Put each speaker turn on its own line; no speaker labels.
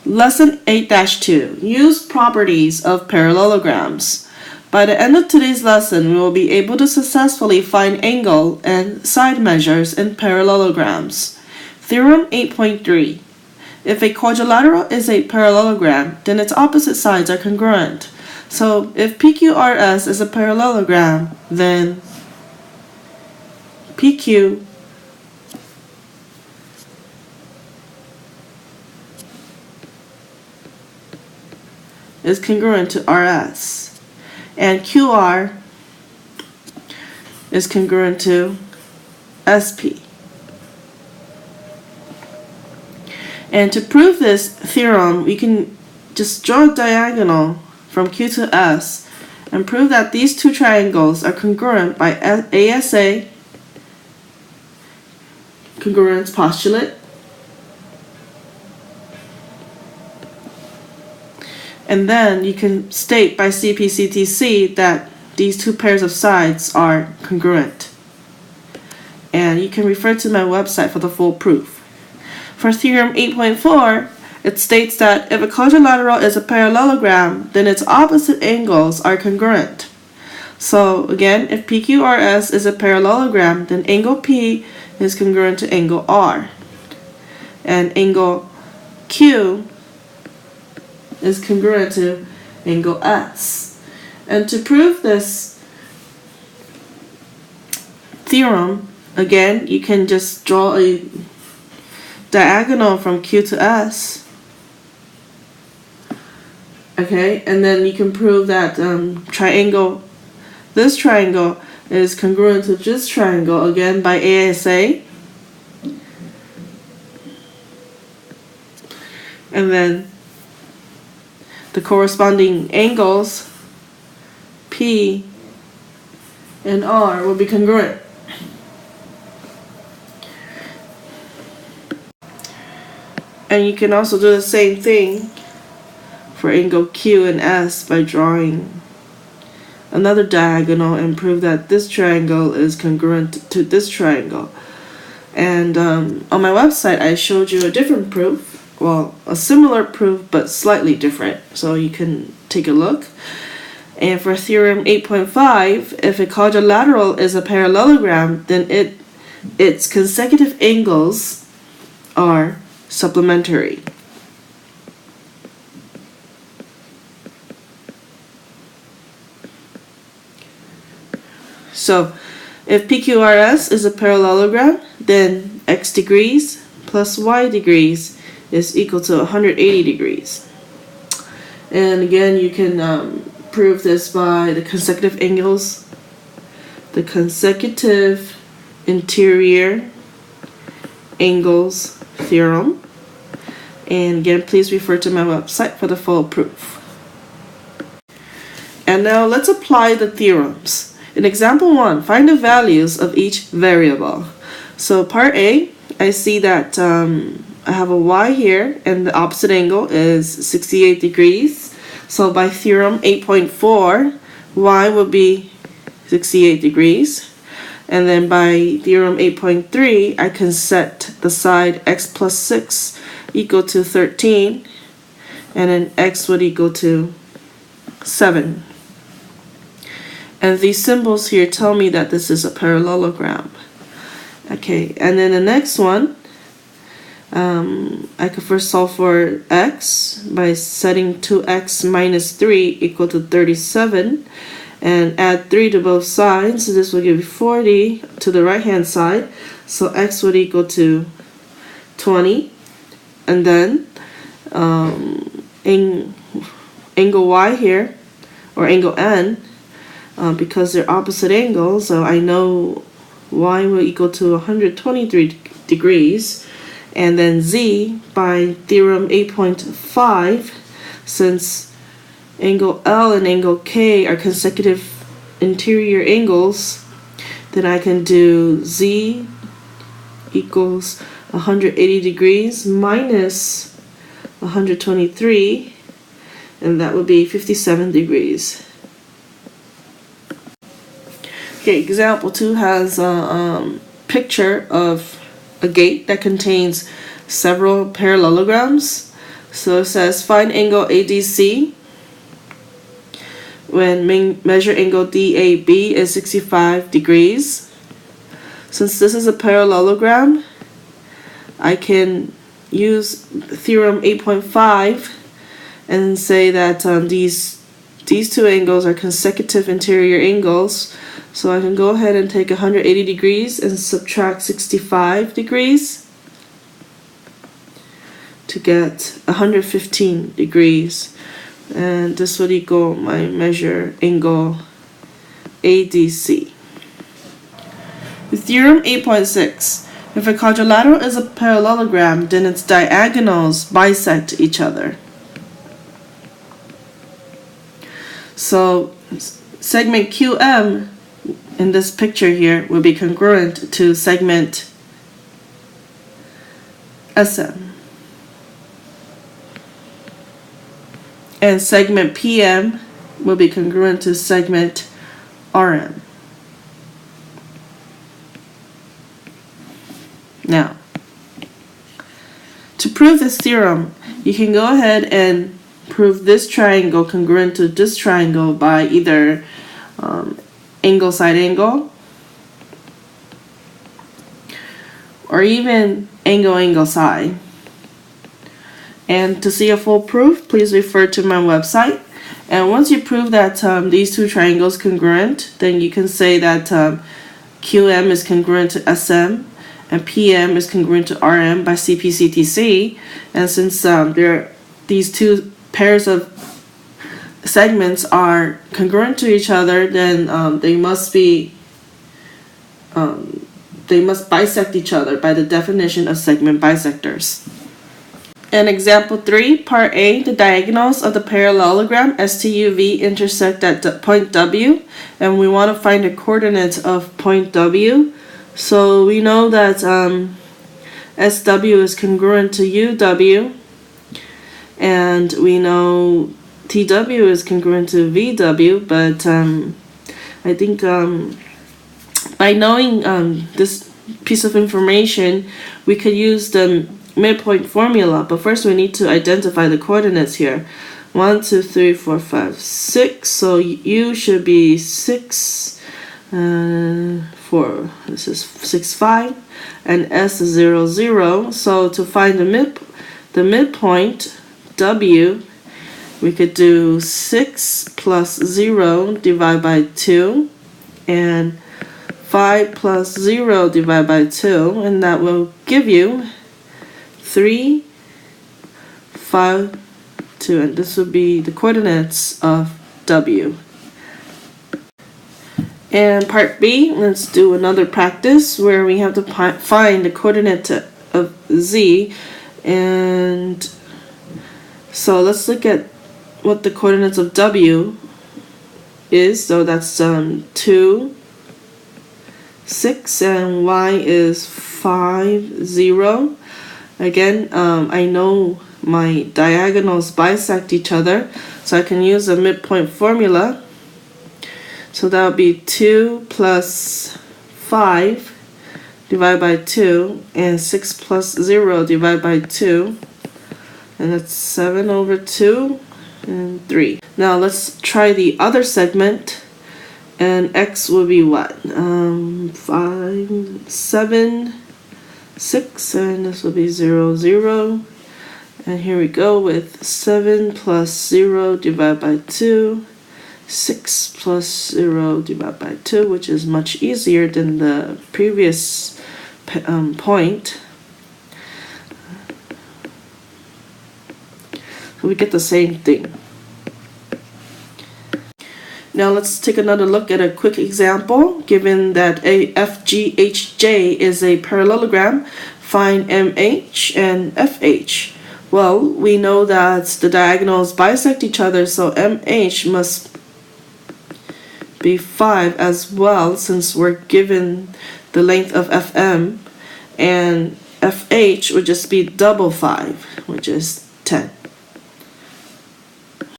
Lesson 8-2, Use properties of parallelograms. By the end of today's lesson, we will be able to successfully find angle and side measures in parallelograms. Theorem 8.3. If a quadrilateral is a parallelogram, then its opposite sides are congruent. So if PQRS is a parallelogram, then PQ is congruent to RS, and QR is congruent to SP. And to prove this theorem, we can just draw a diagonal from Q to S and prove that these two triangles are congruent by ASA congruence postulate. And then you can state by CP/CTC that these two pairs of sides are congruent. And you can refer to my website for the full proof. For theorem 8.4, it states that if a quadrilateral is a parallelogram, then its opposite angles are congruent. So again, if PQRS is a parallelogram, then angle P is congruent to angle R. And angle Q is congruent to angle S. And to prove this theorem, again, you can just draw a diagonal from Q to S. Okay, and then you can prove that this triangle is congruent to this triangle, again by ASA. And then the corresponding angles P and R will be congruent. And you can also do the same thing for angle Q and S by drawing another diagonal and prove that this triangle is congruent to this triangle. And on my website, I showed you a different proof. Well, a similar proof, but slightly different. So you can take a look. And for theorem 8.5, if a quadrilateral is a parallelogram, then its consecutive angles are supplementary. So if PQRS is a parallelogram, then x degrees plus y degrees is equal to 180 degrees. And again, you can prove this by the consecutive angles, the consecutive interior angles theorem. And again, please refer to my website for the full proof. And now let's apply the theorems. In example 1, find the values of each variable. So part A, I see that I have a y here, and the opposite angle is 68 degrees. So by theorem 8.4, y will be 68 degrees. And then by theorem 8.3, I can set the side x plus 6 equal to 13, and then x would equal to 7. And these symbols here tell me that this is a parallelogram. Okay, and then the next one, I could first solve for x by setting 2x minus 3 equal to 37, and add 3 to both sides. So this will give you 40 to the right hand side. So x would equal to 20. And then angle y here, or angle n, because they're opposite angles, so I know y will equal to 123 degrees. And then z by theorem 8.5, since angle L and angle K are consecutive interior angles, then I can do z equals 180 degrees minus 123, and that would be 57 degrees. Okay, example 2 has a picture of a gate that contains several parallelograms. So it says find angle ADC when measure angle DAB is 65 degrees. Since this is a parallelogram, I can use theorem 8.5 and say that these two angles are consecutive interior angles. So I can go ahead and take 180 degrees and subtract 65 degrees to get 115 degrees. And this would equal my measure angle ADC. Theorem 8.6. If a quadrilateral is a parallelogram, then its diagonals bisect each other. So segment QM in this picture here will be congruent to segment SM. And segment PM will be congruent to segment RM. Now, to prove this theorem, you can go ahead and prove this triangle congruent to this triangle by either angle side angle or even angle side. And to see a full proof, please refer to my website. And once you prove that these two triangles congruent, then you can say that QM is congruent to SM and PM is congruent to RM by CP/CTC. And since these two pairs of segments are congruent to each other, then they must bisect each other by the definition of segment bisectors. In example 3, part A, the diagonals of the parallelogram STUV intersect at point W, and we want to find the coordinates of point W. So we know that SW is congruent to UW, and we know TW is congruent to VW, but I think by knowing this piece of information, we could use the midpoint formula. But first we need to identify the coordinates here. 1, 2, 3, 4, 5, 6. So U should be 6, 4. This is 6, 5, and S is 0, 0. So to find the midpoint W, we could do 6 plus 0 divided by 2, and 5 plus 0 divided by 2, and that will give you 3, 5, 2, and this would be the coordinates of W. And part B, let's do another practice where we have to find the coordinate of Z. And so let's look at what the coordinates of W is. So that's 2, 6, and Y is 5, 0. Again, I know my diagonals bisect each other, so I can use a midpoint formula. So that would be 2 plus 5 divided by 2, and 6 plus 0 divided by 2, and that's 7 over 2 and 3. Now let's try the other segment, and X will be what? 5, 7, 6, and this will be 0, 0. And here we go with 7 plus 0 divided by 2, 6 plus 0 divided by 2, which is much easier than the previous point. So we get the same thing. Now let's take another look at a quick example. Given that AFGHJ is a parallelogram, find MH and FH. Well, we know that the diagonals bisect each other, so MH must be 5 as well, since we're given the length of FM, and FH would just be double 5, which is 10.